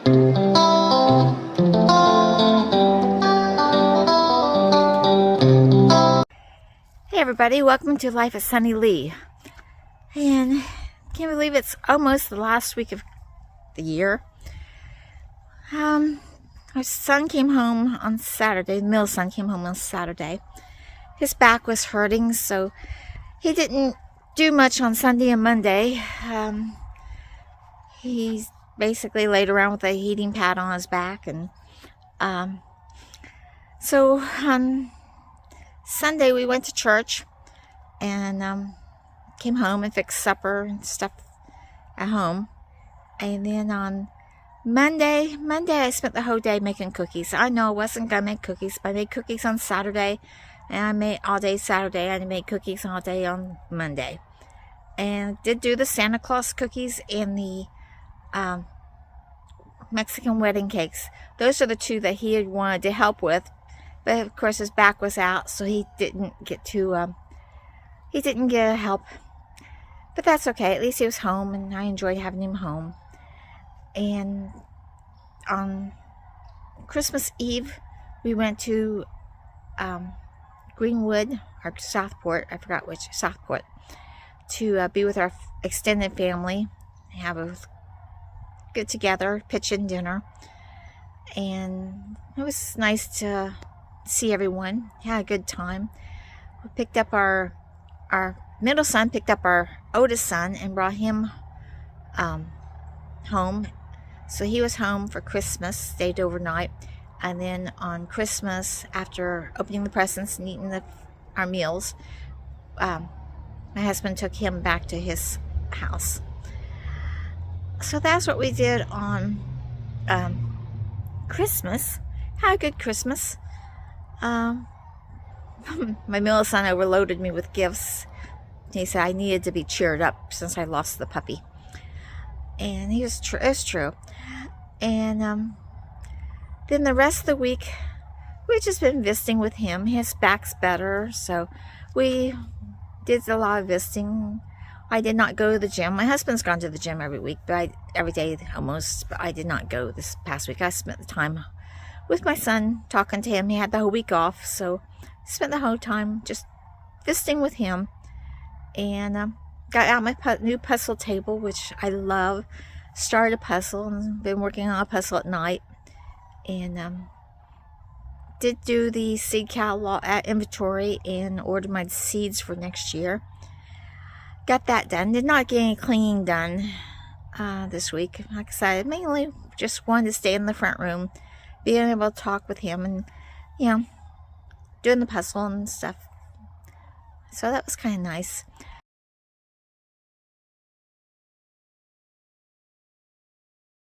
Hey everybody, welcome to Life at Sunny Lee. And can't believe it's almost the last week of the year. Our son came home on Saturday. The middle son came home on Saturday. His back was hurting, so he didn't do much on Sunday and Monday. He basically laid around with a heating pad on his back, and so on Sunday we went to church and came home and fixed supper and stuff at home. And then on Monday I spent the whole day making cookies. I know I wasn't gonna make cookies, but I made cookies on Saturday, and I made all day Saturday. I made cookies all day on Monday, and did do the Santa Claus cookies and the Mexican wedding cakes. Those are the two that he had wanted to help with, but of course his back was out, so he didn't get help. But that's okay. At least he was home, and I enjoyed having him home. And on Christmas Eve, we went to Greenwood or Southport. I forgot which. Southport, to be with our extended family, have a get together, pitch-in dinner, and it was nice to see everyone. Had a good time. We picked up our middle son, picked up our oldest son, and brought him home. So he was home for Christmas, stayed overnight, and then on Christmas, after opening the presents and eating our meals, my husband took him back to his house. So that's what we did on Christmas. Had a good Christmas. My middle son overloaded me with gifts. He said I needed to be cheered up since I lost the puppy. And it's true. And then the rest of the week, we've just been visiting with him. His back's better, so we did a lot of visiting. I did not go to the gym. My husband's gone to the gym every week, every day almost, but I did not go this past week. I spent the time with my son, talking to him. He had the whole week off, so I spent the whole time just visiting with him. And got out my new puzzle table, which I love. Started a puzzle and been working on a puzzle at night. And did do the seed catalog at inventory and ordered my seeds for next year. Got that done. Did not get any cleaning done this week. Like I said, mainly just wanted to stay in the front room, being able to talk with him, and doing the puzzle and stuff. So that was kind of nice.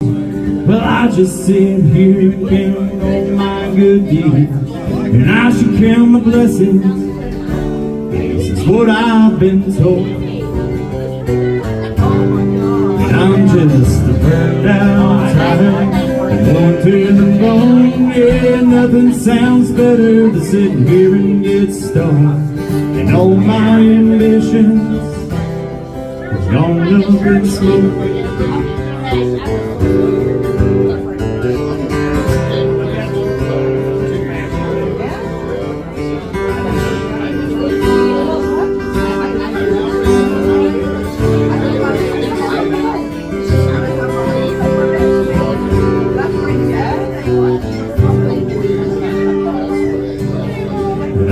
Well, I just sit here and count on my good deeds, and I should count my blessings. This is what I've been told. And I'm just a burned out tired and worn to the bone. Yeah, nothing sounds better than sitting here and get stoned. And all my ambitions is gone up in smoke.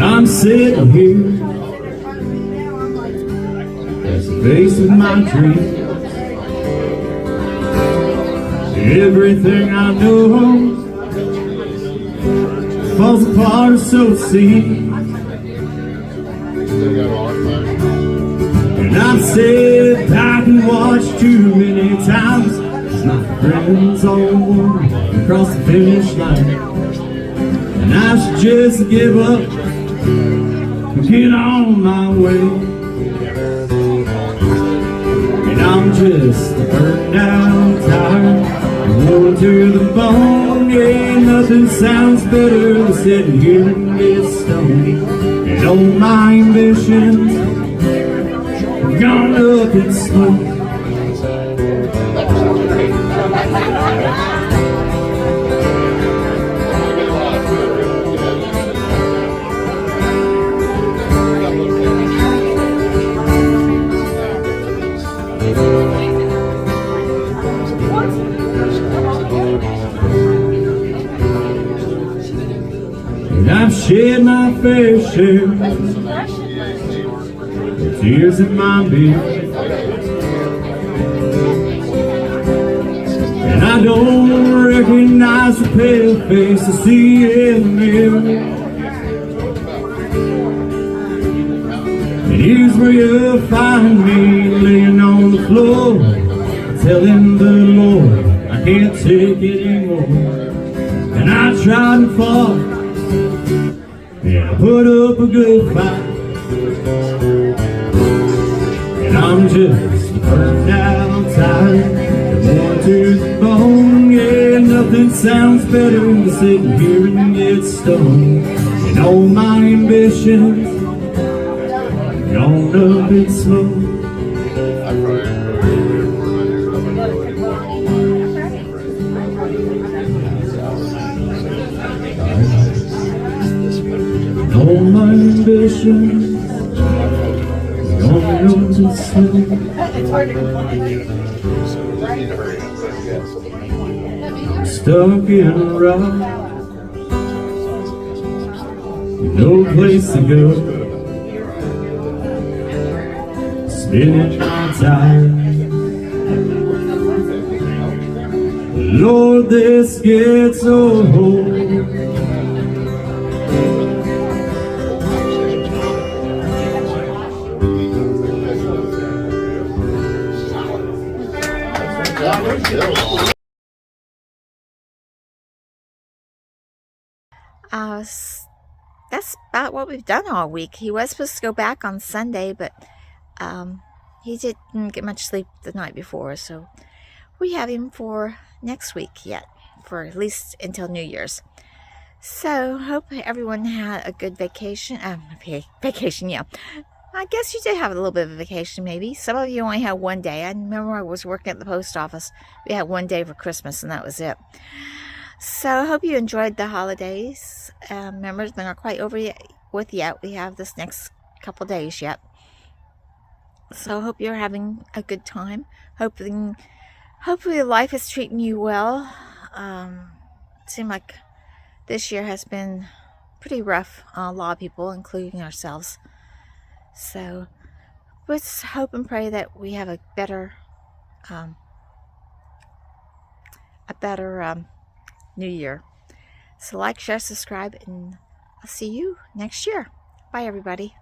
I'm sitting here as the face of my dreams. Everything I know falls apart, so it seems. And I've said back and watched too many times as my friends all won across the finish line. And I should just give up and get on my way. And I'm just a burned out, tired, and worn to the bone. Yeah, nothing sounds better than sitting here and get stoned. And all my ambitions gone up in smoke. And I've shed my fair share of tears in my beard. And I don't recognize the pale face I see in the mirror. And here's where you'll find me, laying on the floor, telling the Lord I can't take it anymore. And I tried and fought, and I put up a good fight, and I'm just burned out, tired, worn to the bone. Yeah, nothing sounds better than sitting here and get stoned. And all my ambitions gone up in smoke. All my ambitions gone up in smoke. Stuck in a rock, no place to go, spinning my tires. Lord, this gets so old. That's about what we've done all week. He was supposed to go back on Sunday, but he didn't get much sleep the night before, so we have him for next week yet, for at least until New Year's. So hope everyone had a good vacation. Vacation, yeah. I guess you did have a little bit of a vacation, maybe. Some of you only had one day. I remember I was working at the post office. We had one day for Christmas, and that was it. So I hope you enjoyed the holidays. Remember, they're not quite over with yet. We have this next couple days yet. So I hope you're having a good time. Hopefully life is treating you well. It seemed like this year has been pretty rough on a lot of people, including ourselves. So let's hope and pray that we have a better New Year. So like, share, subscribe, and I'll see you next year. Bye, everybody.